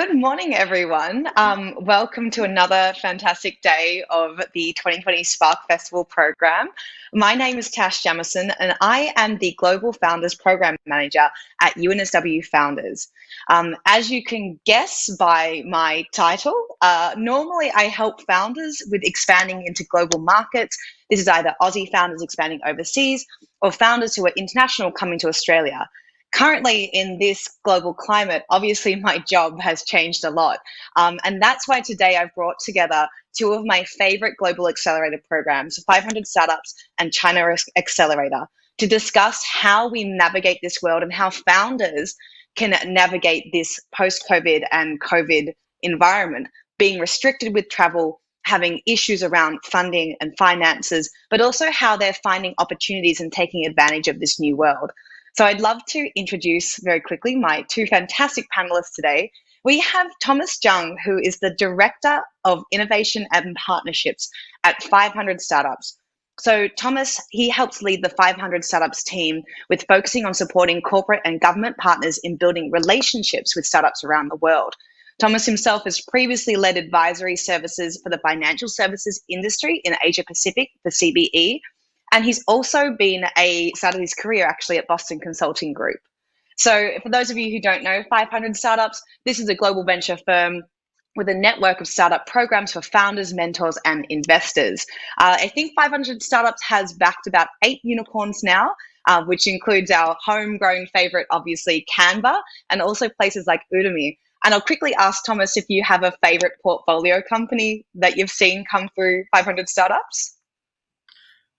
Good morning, everyone. Welcome to another fantastic day of the 2020 Spark Festival program. My name is Tash Jamison, and I am the Global Founders Program Manager at UNSW Founders. As you can guess by my title, normally I help founders with expanding into global markets. This is either Aussie founders expanding overseas or founders who are international coming to Australia. Currently, in this global climate, obviously my job has changed a lot. And that's why today I've brought together two of my favorite global accelerator programs, 500 Startups and China Accelerator, to discuss how we navigate this world and how founders can navigate this post-COVID and COVID environment, being restricted with travel, having issues around funding and finances, but also how they're finding opportunities and taking advantage of this new world. So I'd love to introduce very quickly my two fantastic panelists today. We have Thomas Jung, who is the Director of Innovation and Partnerships at 500 Startups. So Thomas, he helps lead the 500 Startups team with focusing on supporting corporate and government partners in building relationships with startups around the world. Thomas himself has previously led advisory services for the financial services industry in Asia Pacific for CBE. And he's also started his career actually at Boston Consulting Group. So for those of you who don't know 500 Startups, this is a global venture firm with a network of startup programs for founders, mentors, and investors. I think 500 Startups has backed about 8 unicorns now, which includes our homegrown favorite, obviously, Canva, and also places like Udemy. And I'll quickly ask Thomas if you have a favorite portfolio company that you've seen come through 500 Startups.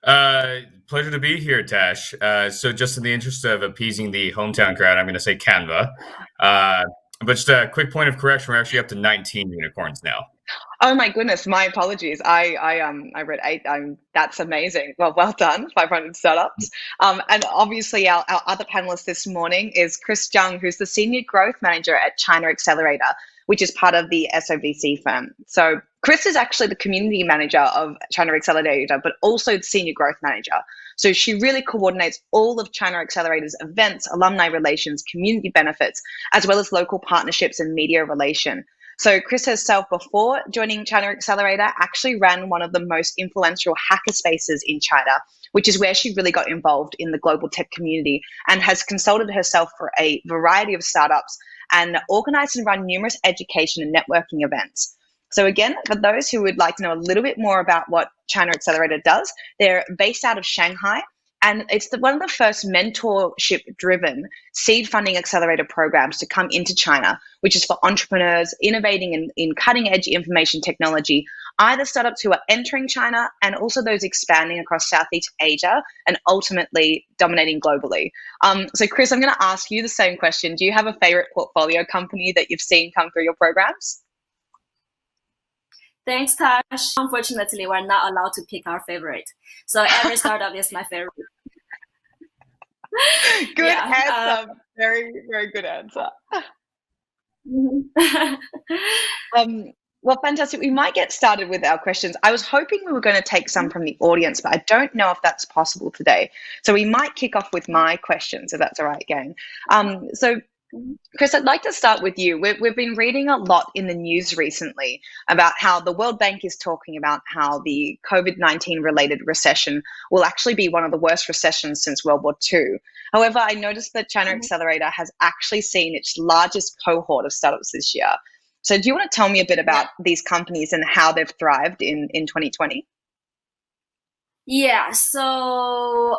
Pleasure to be here, Tash. So just in the interest of appeasing the hometown crowd, I'm going to say Canva. But just a quick point of correction, we're actually up to 19 unicorns now. Oh my goodness, my apologies. I read 8. That's amazing. Well done, 500 Startups. And obviously our other panelist this morning is Chris Jung, who's the Senior Growth Manager at China Accelerator, which is part of the SOVC firm. So Chris is actually the community manager of China Accelerator, but also the senior growth manager. So she really coordinates all of China Accelerator's events, alumni relations, community benefits, as well as local partnerships and media relation. So Chris herself, before joining China Accelerator, actually ran one of the most influential hacker spaces in China, which is where she really got involved in the global tech community and has consulted herself for a variety of startups and organized and run numerous education and networking events. So again, for those who would like to know a little bit more about what China Accelerator does, they're based out of Shanghai, and it's one of the first mentorship-driven seed funding accelerator programs to come into China, which is for entrepreneurs innovating in cutting-edge information technology, either startups who are entering China and also those expanding across Southeast Asia and ultimately dominating globally. So Chris, I'm going to ask you the same question. Do you have a favorite portfolio company that you've seen come through your programs? Thanks, Tash. Unfortunately, we're not allowed to pick our favorite. So every startup is my favorite. Good answer. Very, very good answer. Well, fantastic. We might get started with our questions. I was hoping we were going to take some from the audience, but I don't know if that's possible today. So we might kick off with my questions, if that's all right, gang. So Chris, I'd like to start with you. We've been reading a lot in the news recently about how the World Bank is talking about how the COVID-19 related recession will actually be one of the worst recessions since World War II. However, I noticed that China Accelerator has actually seen its largest cohort of startups this year. So do you want to tell me a bit about these companies and how they've thrived in 2020? Yeah, so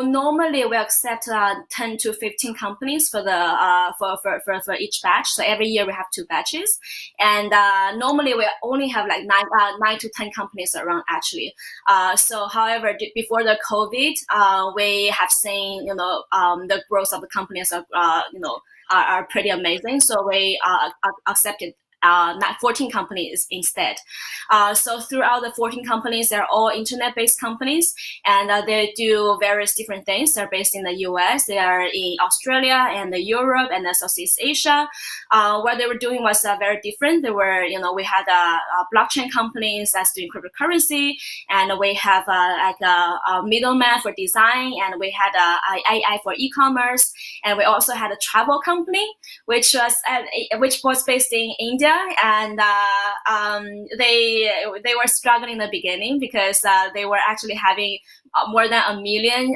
normally we accept 10 to 15 companies for the for each batch. So every year we have 2 batches, and normally we only have like 9 to 10 companies around actually. So however, before the COVID, we have seen the growth of the companies are pretty amazing. So we accepted 14 companies instead. So throughout the 14 companies, they're all internet-based companies, and they do various different things. They're based in the US, they are in Australia and Europe and Southeast Asia. What they were doing was very different. They were, we had blockchain companies that's doing cryptocurrency, and we have like a middleman for design, and we had AI for e-commerce, and we also had a travel company, which was based in India, and they were struggling in the beginning because they were actually having more than $1 million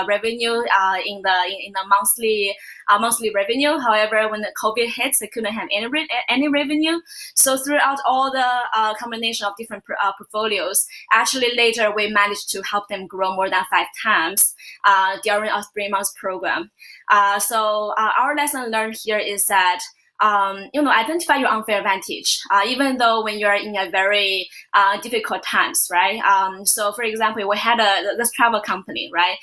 revenue in the monthly revenue. However, when the COVID hits, they couldn't have any revenue. So throughout all the combination of different portfolios, actually later we managed to help them grow more than 5 times during a 3-month program. So our lesson learned here is that identify your unfair advantage, even though when you're in a very difficult times, right? So for example, we had this travel company, right?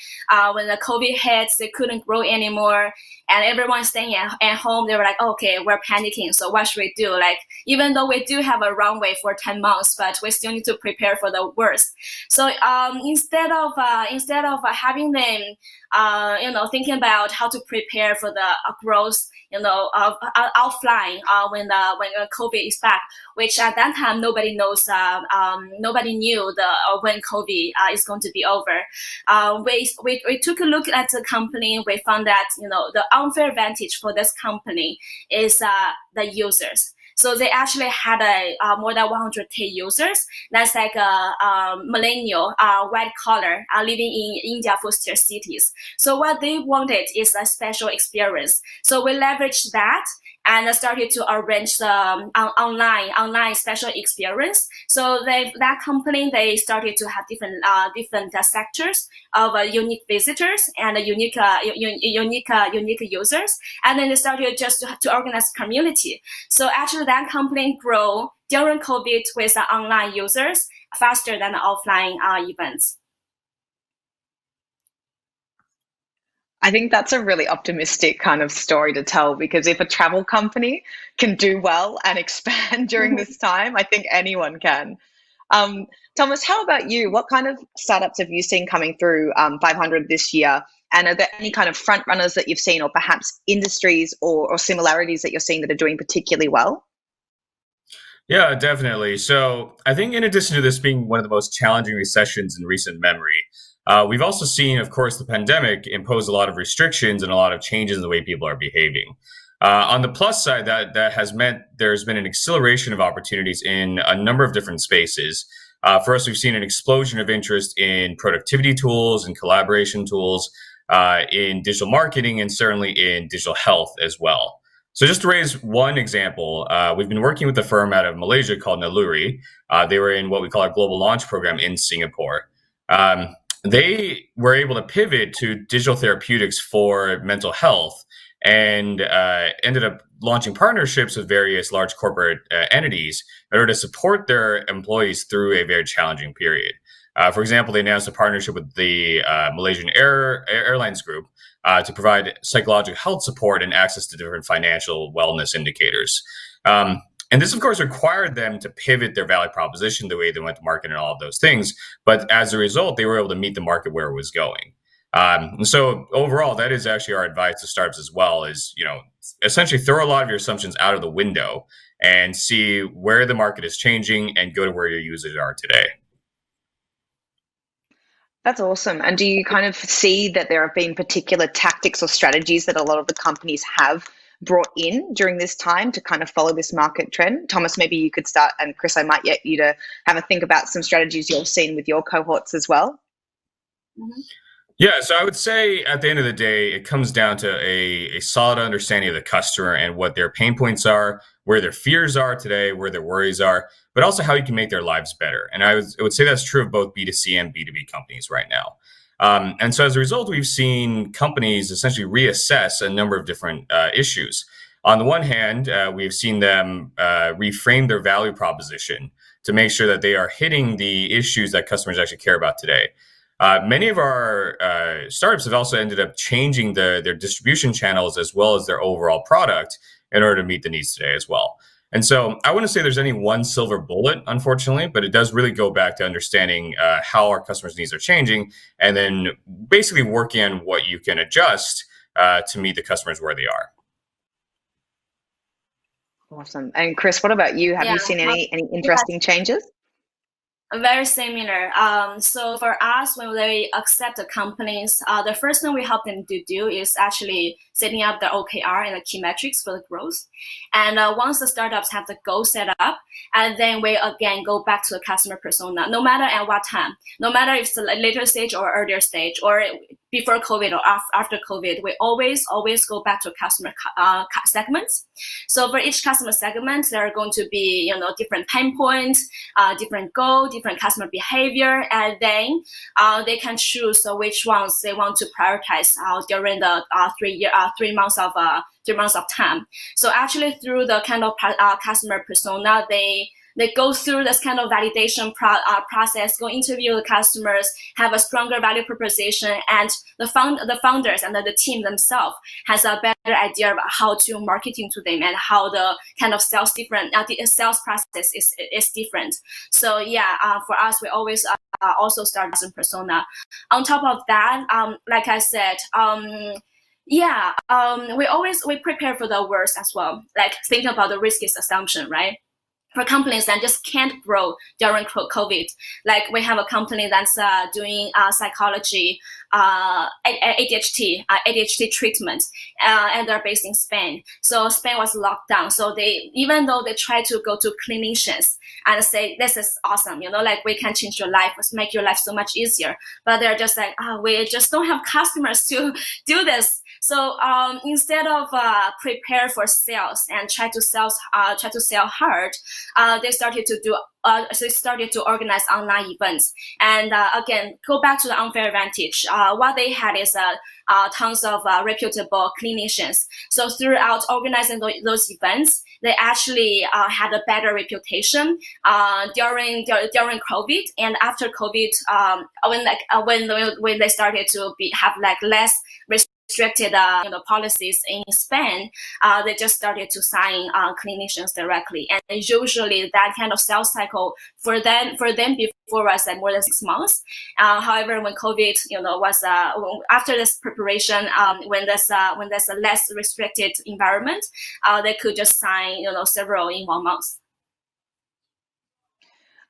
When the COVID hits, they couldn't grow anymore, and everyone's staying at home. They were like, okay, we're panicking. So what should we do? Like, even though we do have a runway for 10 months, but we still need to prepare for the worst. So instead of having them, thinking about how to prepare for the growth, offline when COVID is back, which at that time nobody knows, nobody knew when COVID is going to be over. We took a look at the company. We found that the unfair advantage for this company is the users. So they actually had more than 100K users. That's like a millennial, white collar, living in India first-tier cities. So what they wanted is a special experience. So we leveraged that and started to arrange the online special experience. So that company, they started to have different sectors of unique visitors and unique users, and then they started just to organize a community. So actually, that company grew during COVID with online users faster than the offline events. I think that's a really optimistic kind of story to tell, because if a travel company can do well and expand during this time, I think anyone can. Thomas, how about you? What kind of startups have you seen coming through 500 this year? And are there any kind of front runners that you've seen, or perhaps industries or similarities that you're seeing that are doing particularly well? Yeah, definitely. So I think in addition to this being one of the most challenging recessions in recent memory, we've also seen, of course, the pandemic impose a lot of restrictions and a lot of changes in the way people are behaving. On the plus side, that has meant there's been an acceleration of opportunities in a number of different spaces. For us, we've seen an explosion of interest in productivity tools and collaboration tools, in digital marketing, and certainly in digital health as well. So just to raise one example, we've been working with a firm out of Malaysia called Naluri. They were in what we call our global launch program in Singapore. They were able to pivot to digital therapeutics for mental health, and ended up launching partnerships with various large corporate entities in order to support their employees through a very challenging period. For example, they announced a partnership with the Malaysian Airlines Group to provide psychological health support and access to different financial wellness indicators. And this, of course, required them to pivot their value proposition, the way they went to market and all of those things. But as a result, they were able to meet the market where it was going. So overall, that is actually our advice to startups as well, is, essentially throw a lot of your assumptions out of the window and see where the market is changing and go to where your users are today. That's awesome. And do you kind of see that there have been particular tactics or strategies that a lot of the companies have brought in during this time to kind of follow this market trend? Thomas, maybe you could start, and Chris, I might get you to have a think about some strategies you've seen with your cohorts as well. Mm-hmm. Yeah, so I would say at the end of the day, it comes down to a solid understanding of the customer and what their pain points are, where their fears are today, where their worries are, but also how you can make their lives better. And I would say that's true of both B2C and B2B companies right now. And so as a result, we've seen companies essentially reassess a number of different issues. On the one hand, we've seen them reframe their value proposition to make sure that they are hitting the issues that customers actually care about today. Many of our startups have also ended up changing their distribution channels as well as their overall product in order to meet the needs today as well. And so I wouldn't say there's any one silver bullet, unfortunately, but it does really go back to understanding how our customers' needs are changing, and then basically working on what you can adjust to meet the customers where they are. Awesome. And Chris, what about you? Have you seen any interesting changes? Very similar. So for us, when they accept the companies, the first thing we help them to do is actually setting up the OKR and the key metrics for the growth. And once the startups have the goal set up, and then we again go back to the customer persona, no matter at what time, no matter if it's a later stage or earlier stage, or before COVID or after COVID, we always go back to customer segments. So for each customer segment, there are going to be different pain points, different goal, different customer behavior, and then they can choose which ones they want to prioritize during the 3 months of time. So actually, through the kind of customer persona, they go through this kind of validation process, go interview the customers, have a stronger value proposition, and the founders and the team themselves has a better idea of how to marketing to them and how the kind of sales process is different. So for us, we always also start as a persona. On top of that, like I said, we prepare for the worst as well. Like think about the riskiest assumption, right? For companies that just can't grow during COVID, like we have a company that's doing psychology, ADHD treatment, and they're based in Spain. So Spain was locked down. So even though they try to go to clinicians and say, this is awesome, like we can change your life, let's make your life so much easier. But they're just like, we just don't have customers to do this. So instead of prepare for sales and try to sell hard, they started to organize online events. And again, go back to the unfair advantage. What they had is tons of reputable clinicians. So throughout organizing those events, they actually had a better reputation during COVID and after COVID. When they started to have less restricted policies in Spain, they just started to sign clinicians directly, and usually that kind of sales cycle for them before was more than 6 months. However, when COVID was after this preparation, when there's a less restricted environment, they could just sign several in 1 month.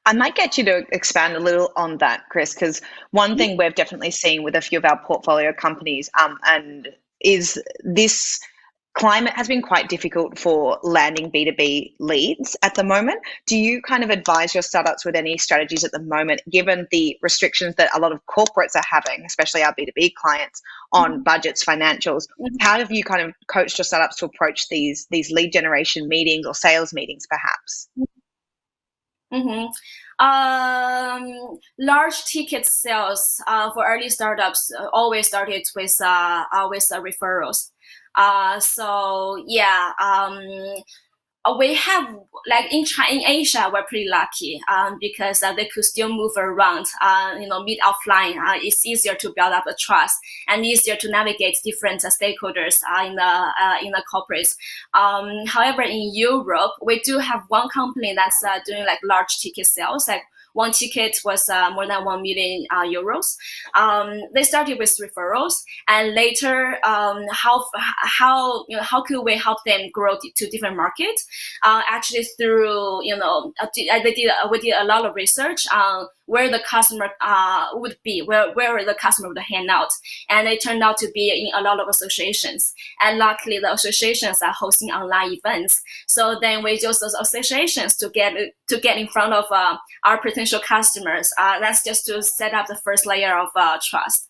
I might get you to expand a little on that, Chris, because one thing we've definitely seen with a few of our portfolio companies and is this climate has been quite difficult for landing B2B leads at the moment. Do you kind of advise your startups with any strategies at the moment, given the restrictions that a lot of corporates are having, especially our B2B clients, on budgets, financials? How have you kind of coached your startups to approach these lead generation meetings or sales meetings, perhaps? Mm-hmm. Large ticket sales for early startups always started with referrals. We have in Asia, we're pretty lucky because they could still move around, meet offline. It's easier to build up a trust and easier to navigate different stakeholders in the corporates. However, in Europe, we do have one company that's doing large ticket sales. One ticket was more than 1 million euros. They started with referrals, and later, how could we help them grow to different markets? Actually, through we did a lot of research on where the customer would be, where the customer would hang out, and it turned out to be in a lot of associations. And luckily, the associations are hosting online events. So then we use those associations to get in front of our potential customers. That's just to set up the first layer of trust.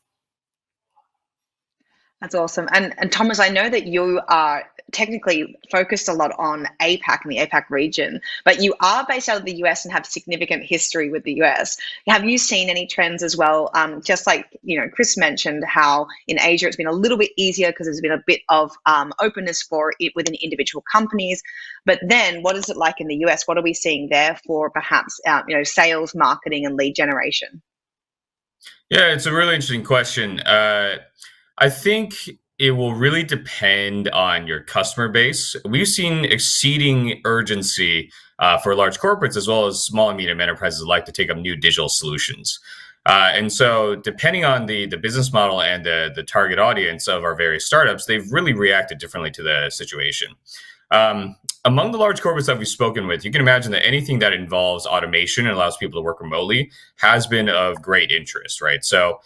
That's awesome. And Thomas, I know that you are technically focused a lot on APAC and the APAC region, but you are based out of the US and have significant history with the US. Have you seen any trends as well? Just like, Chris mentioned how in Asia it's been a little bit easier because there's been a bit of openness for it within individual companies. But then what is it like in the US? What are we seeing there for perhaps, sales, marketing, and lead generation? Yeah, it's a really interesting question. I think it will really depend on your customer base. We've seen exceeding urgency for large corporates as well as small and medium enterprises like to take up new digital solutions. And so, depending on the business model and the target audience of our various startups, they've really reacted differently to the situation. Among the large corporates that we've spoken with, you can imagine that anything that involves automation and allows people to work remotely has been of great interest, right? So,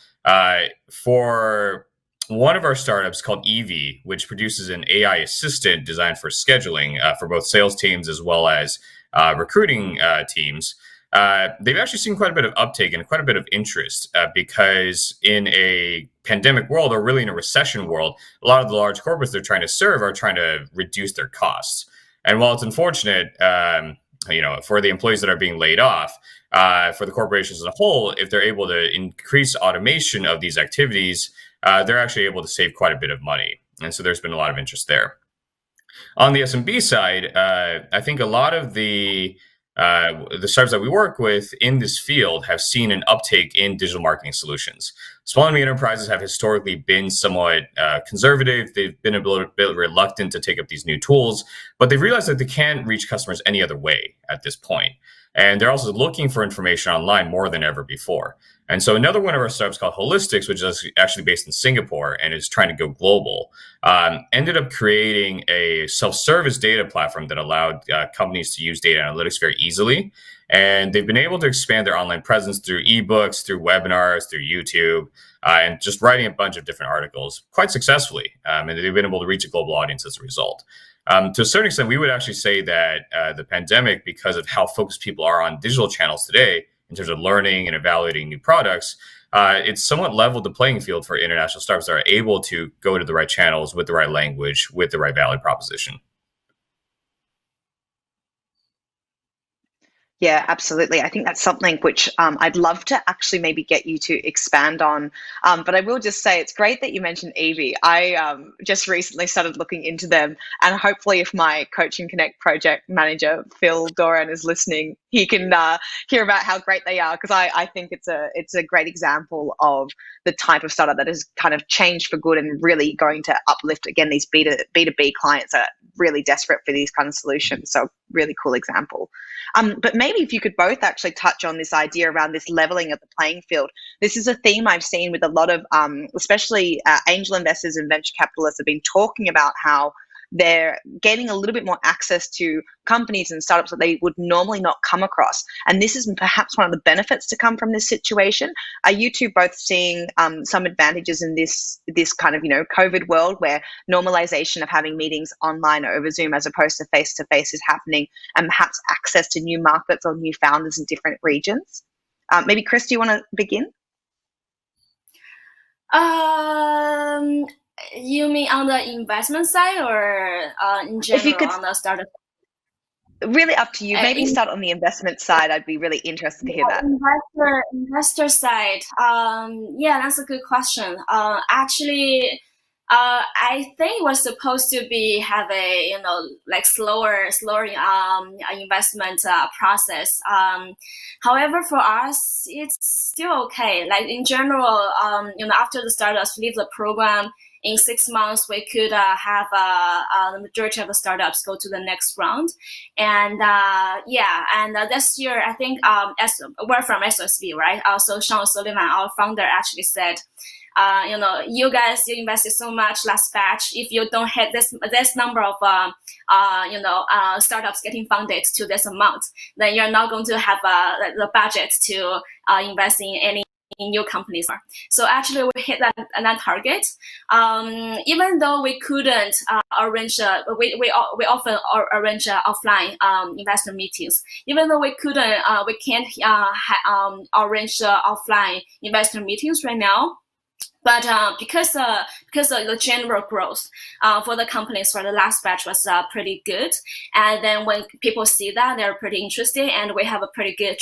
for one of our startups called Evie, which produces an AI assistant designed for scheduling for both sales teams as well as recruiting teams, they've actually seen quite a bit of uptake and quite a bit of interest because in a pandemic world, or really in a recession world, a lot of the large corporates they're trying to serve are trying to reduce their costs. And while it's unfortunate, for the employees that are being laid off, for the corporations as a whole, if they're able to increase automation of these activities, they're actually able to save quite a bit of money. And so there's been a lot of interest there. On the SMB side, I think a lot of the startups that we work with in this field have seen an uptake in digital marketing solutions. Small and medium enterprises have historically been somewhat conservative. They've been a bit reluctant to take up these new tools, but they've realized that they can't reach customers any other way at this point. And they're also looking for information online more than ever before. And so another one of our startups called Holistics, which is actually based in Singapore and is trying to go global, ended up creating a self-service data platform that allowed companies to use data analytics very easily. And they've been able to expand their online presence through ebooks, through webinars, through YouTube, and just writing a bunch of different articles quite successfully. And they've been able to reach a global audience as a result. To a certain extent, we would actually say that the pandemic, because of how focused people are on digital channels today, in terms of learning and evaluating new products, it's somewhat leveled the playing field for international startups that are able to go to the right channels with the right language, with the right value proposition. Yeah, absolutely. I think that's something which I'd love to actually maybe get you to expand on. But I will just say it's great that you mentioned Evie. I just recently started looking into them, and hopefully, if my Coaching Connect project manager Phil Doran is listening, he can hear about how great they are, because I think it's a great example of the type of startup that has kind of changed for good and really going to uplift again these B2B clients that are really desperate for these kind of solutions. So really cool example. But maybe if you could both actually touch on this idea around this leveling of the playing field. This is a theme I've seen with a lot of, especially angel investors and venture capitalists have been talking about how they're getting a little bit more access to companies and startups that they would normally not come across. And this is perhaps one of the benefits to come from this situation. Are you two both seeing some advantages in this kind of, COVID world where normalization of having meetings online or over Zoom as opposed to face-to-face is happening, and perhaps access to new markets or new founders in different regions? Maybe Chris, do you want to begin? You mean on the investment side or in general on the startup? Really up to you. Maybe start on the investment side. I'd be really interested to hear that. Investor side. Yeah, that's a good question. Actually, I think we're supposed to have a slower investment process. However, for us, it's still okay. Like in general, after the startups leave the program, in 6 months, we could have the majority of the startups go to the next round. And this year, I think we're from SOSV, right? Also, Sean O'Sullivan, our founder, actually said, you guys, you invested so much last batch. If you don't hit this number of startups getting funded to this amount, then you're not going to have the budget to invest in any new companies. So actually we hit that target. Even though we couldn't arrange, we often arrange offline investor meetings. Even though we can't arrange offline investor meetings right now. But because of the general growth for the companies for the last batch was pretty good, and then when people see that, they're pretty interested, and we have a pretty good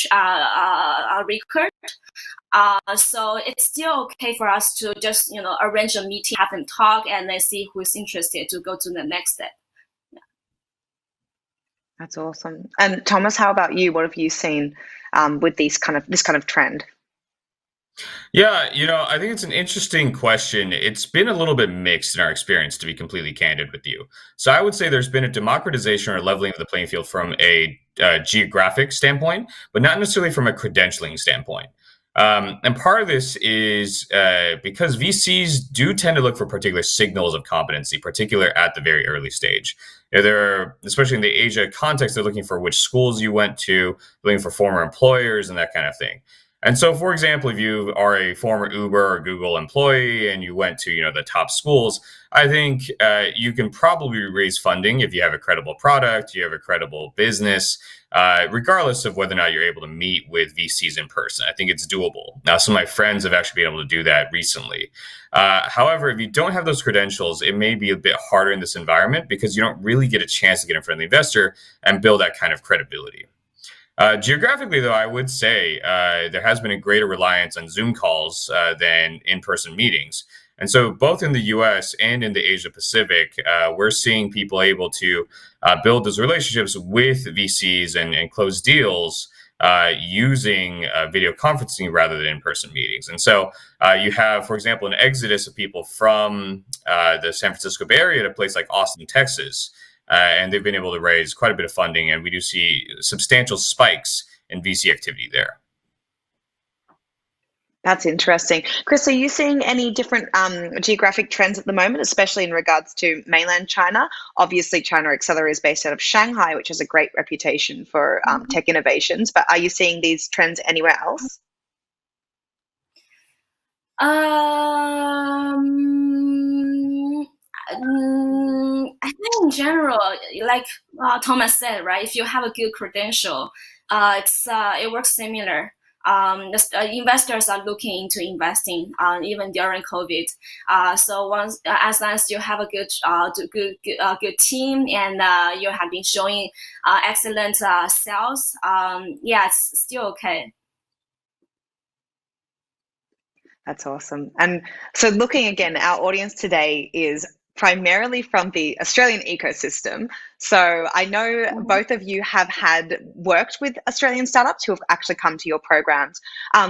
record. So it's still okay for us to just arrange a meeting, have them talk, and then see who's interested to go to the next step. Yeah. That's awesome. And Thomas, how about you? What have you seen with this kind of trend? Yeah, I think it's an interesting question. It's been a little bit mixed in our experience, to be completely candid with you. So I would say there's been a democratization or leveling of the playing field from a geographic standpoint, but not necessarily from a credentialing standpoint. And part of this is because VCs do tend to look for particular signals of competency, particular at the very early stage. There are, especially in the Asia context, they're looking for which schools you went to, looking for former employers and that kind of thing. And so, for example, if you are a former Uber or Google employee and you went to, the top schools, I think you can probably raise funding if you have a credible product, you have a credible business, regardless of whether or not you're able to meet with VCs in person. I think it's doable. Now, some of my friends have actually been able to do that recently. However, if you don't have those credentials, it may be a bit harder in this environment because you don't really get a chance to get in front of the investor and build that kind of credibility. Geographically, though, I would say there has been a greater reliance on Zoom calls than in-person meetings. And so both in the US and in the Asia Pacific, we're seeing people able to build those relationships with VCs and close deals using video conferencing rather than in-person meetings. And so you have, for example, an exodus of people from the San Francisco Bay Area to a place like Austin, Texas. And they've been able to raise quite a bit of funding, and we do see substantial spikes in VC activity there. That's interesting. Chris, are you seeing any different geographic trends at the moment, especially in regards to mainland China? Obviously, China Accelerator is based out of Shanghai, which has a great reputation for tech innovations. But are you seeing these trends anywhere else? I think in general, like Thomas said, right? If you have a good credential, it works similar. The investors are looking into investing even during COVID. So once, as long as you have a good team and you have been showing excellent sales, it's still okay. That's awesome. And so looking again, our audience today is primarily from the Australian ecosystem. So I know both of you have worked with Australian startups who have actually come to your programs.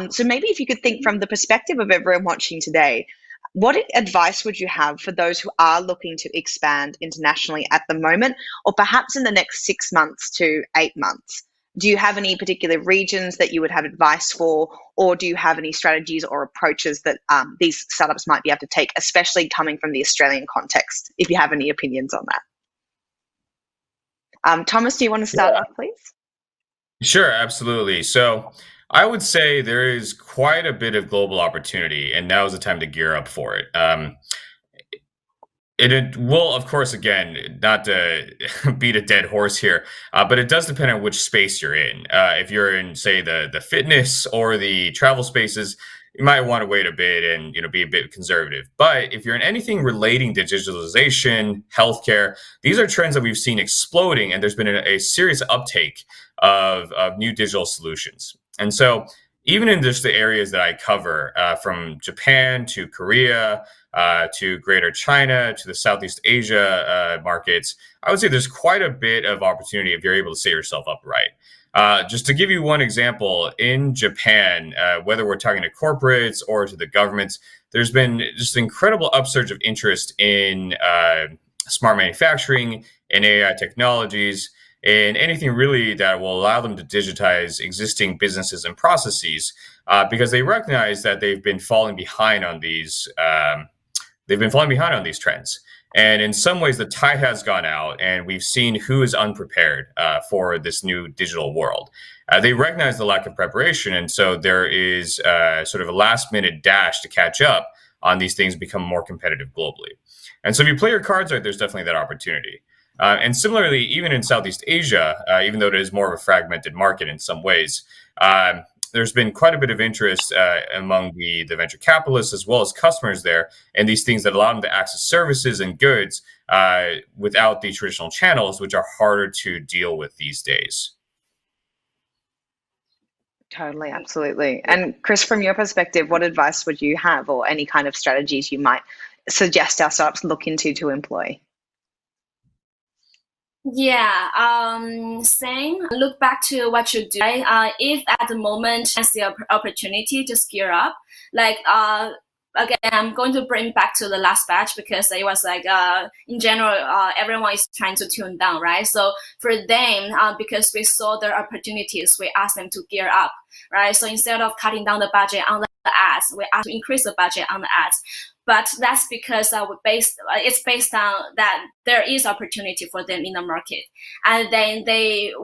So maybe if you could think from the perspective of everyone watching today, what advice would you have for those who are looking to expand internationally at the moment, or perhaps in the next 6 months to 8 months? Do you have any particular regions that you would have advice for, or do you have any strategies or approaches that these startups might be able to take, especially coming from the Australian context, if you have any opinions on that? Thomas, do you want to start off, please? Sure, absolutely. So I would say there is quite a bit of global opportunity, and now is the time to gear up for it. It will, of course, again, not to beat a dead horse here, but it does depend on which space you're in. If you're in, say, the fitness or the travel spaces, you might want to wait a bit and be a bit conservative. But if you're in anything relating to digitalization, healthcare, these are trends that we've seen exploding, and there's been a serious uptake of new digital solutions. And so even in just the areas that I cover, from Japan to Korea, to Greater China, to the Southeast Asia markets, I would say there's quite a bit of opportunity if you're able to set yourself up right. Just to give you one example, in Japan, whether we're talking to corporates or to the governments, there's been just an incredible upsurge of interest in smart manufacturing and AI technologies, and anything really that will allow them to digitize existing businesses and processes, because they recognize that they've been falling behind on these. They've been falling behind on these trends. And in some ways, the tide has gone out, and we've seen who is unprepared for this new digital world. They recognize the lack of preparation, and so there is sort of a last-minute dash to catch up on these things, become more competitive globally. And so if you play your cards right, there's definitely that opportunity. And similarly, even in Southeast Asia, even though it is more of a fragmented market in some ways, there's been quite a bit of interest among the venture capitalists as well as customers there, and these things that allow them to access services and goods without the traditional channels, which are harder to deal with these days. Totally, absolutely. And Chris, from your perspective, what advice would you have, or any kind of strategies you might suggest our startups look into to employ? Yeah, same. Look back to what you do. Right? If at the moment I see an opportunity to gear up, like again, I'm going to bring back to the last batch because it was like in general, everyone is trying to tune down, right? So for them, because we saw their opportunities, we asked them to gear up, right? So instead of cutting down the budget on the ads, we asked to increase the budget on the ads. But that's because it's based on that there is opportunity for them in the market, and then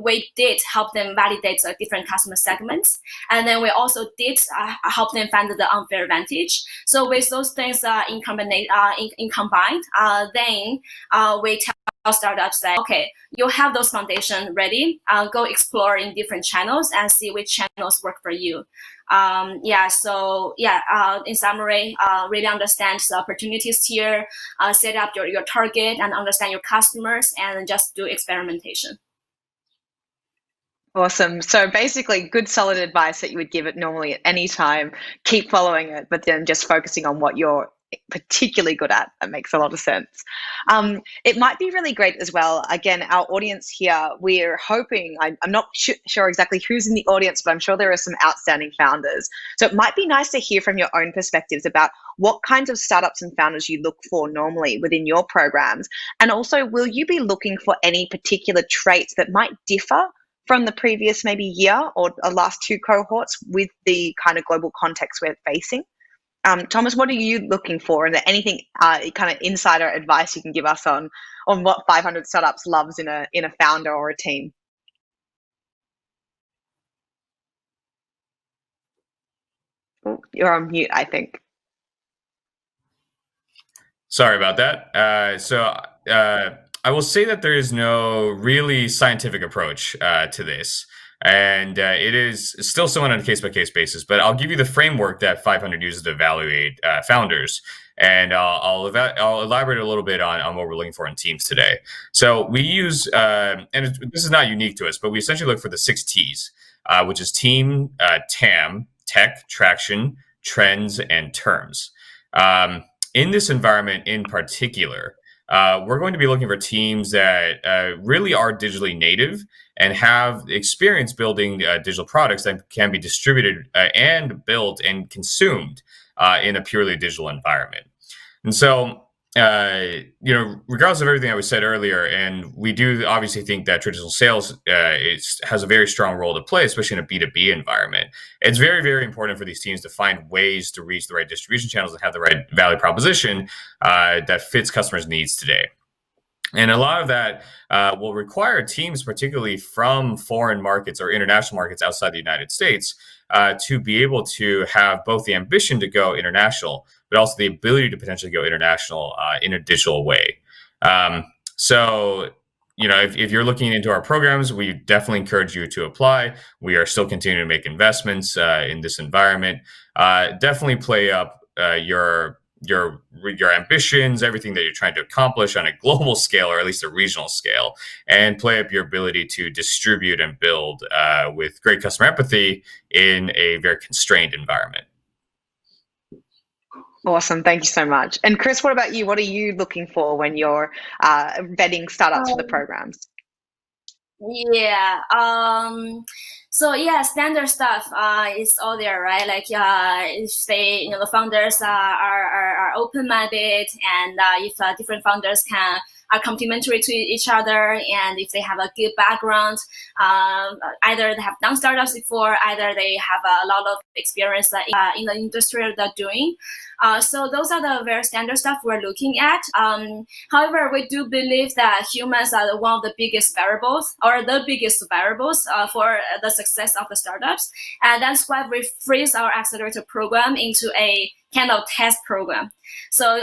we did help them validate different customer segments, and then we also did help them find the unfair advantage. So with those things in combined, then we tell startups that okay, you have those foundation ready, go explore in different channels and see which channels work for you. In summary, really understand the opportunities here, set up your target and understand your customers, and just do experimentation. Awesome. So basically, good solid advice that you would give it normally at any time. Keep following it, but then just focusing on what you're particularly good at. That makes a lot of sense. It might be really great as well. Again, our audience here, we're hoping, I'm not sure exactly who's in the audience, but I'm sure there are some outstanding founders. So it might be nice to hear from your own perspectives about what kinds of startups and founders you look for normally within your programs. And also, will you be looking for any particular traits that might differ from the previous maybe year or the last two cohorts with the kind of global context we're facing? Thomas, what are you looking for? And anything kind of insider advice you can give us on what 500 Startups loves in a founder or a team? Oh, you're on mute, I think. Sorry about that. I will say that there is no really scientific approach to this. And it is still somewhat on a case-by-case basis, but I'll give you the framework that 500 uses to evaluate founders. And I'll elaborate a little bit on what we're looking for in teams today. So we use, this is not unique to us, but we essentially look for the 6 T's, which is team, TAM, tech, traction, trends, and terms. In this environment in particular, we're going to be looking for teams that really are digitally native and have experience building digital products that can be distributed and built and consumed in a purely digital environment. And so, regardless of everything that was said earlier, and we do obviously think that traditional sales has a very strong role to play, especially in a B2B environment. It's very, very important for these teams to find ways to reach the right distribution channels and have the right value proposition that fits customers' needs today. And a lot of that will require teams, particularly from foreign markets or international markets outside the United States, to be able to have both the ambition to go international, but also the ability to potentially go international in a digital way. If you're looking into our programs, we definitely encourage you to apply. We are still continuing to make investments in this environment. Definitely play up your ambitions, everything that you're trying to accomplish on a global scale or at least a regional scale, and play up your ability to distribute and build with great customer empathy in a very constrained environment. Awesome. Thank you so much. And Chris, what about you? What are you looking for when you're vetting startups for the programs? Yeah. Standard stuff is all there, right? Like, if the founders are open-minded, and if different founders are complementary to each other, and if they have a good background, either they have done startups before, either they have a lot of experience in the industry they're doing. So those are the very standard stuff we're looking at. However, we do believe that humans are one of the biggest variables, or the biggest variables for the success of the startups. And that's why we freeze our accelerator program into a kind of test program. So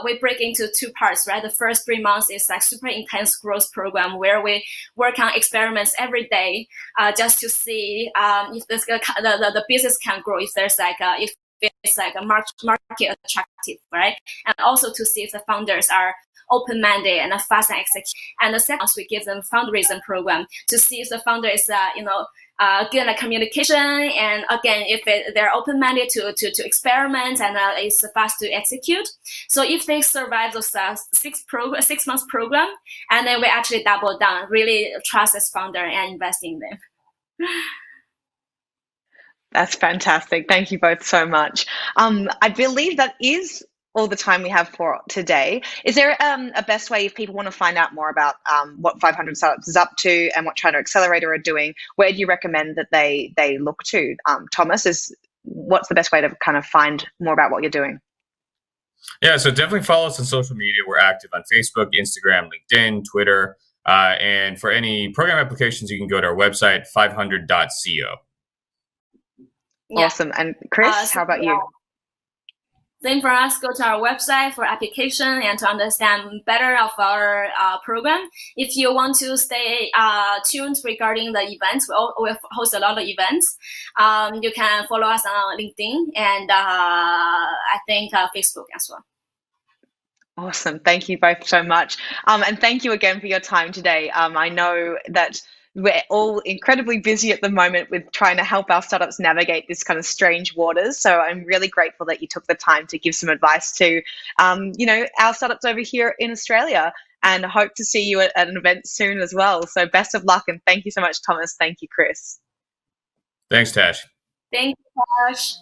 we break into 2 parts, right? The first 3 months is like super intense growth program where we work on experiments every day just to see if the business can grow, if there's if it's like a market attractive, right? And also to see if the founders are open mandate and a fast and execute. And the second, we give them fundraising program to see if the founder is, good at communication, and again, if they're open minded to experiment and is fast to execute. So if they survive those 6 months program, and then we actually double down, really trust this founder and invest in them. That's fantastic. Thank you both so much. I believe that is all the time we have for today. Is there a best way if people want to find out more about what 500 Startups is up to and what China Accelerator are doing? Where do you recommend that they look to? Thomas, what's the best way to kind of find more about what you're doing? Yeah, so definitely follow us on social media. We're active on Facebook, Instagram, LinkedIn, Twitter. And for any program applications, you can go to our website, 500.co. Yeah. Awesome. And Chris, how about you? Same for us. Go to our website for application and to understand better of our program. If you want to stay tuned regarding the events, we host a lot of events. You can follow us on LinkedIn and I think Facebook as well. Awesome. Thank you both so much. And thank you again for your time today. I know that we're all incredibly busy at the moment with trying to help our startups navigate this kind of strange waters. So I'm really grateful that you took the time to give some advice to, our startups over here in Australia, and hope to see you at an event soon as well. So best of luck, and thank you so much, Thomas. Thank you, Chris. Thanks, Tash. Thank you, Tash.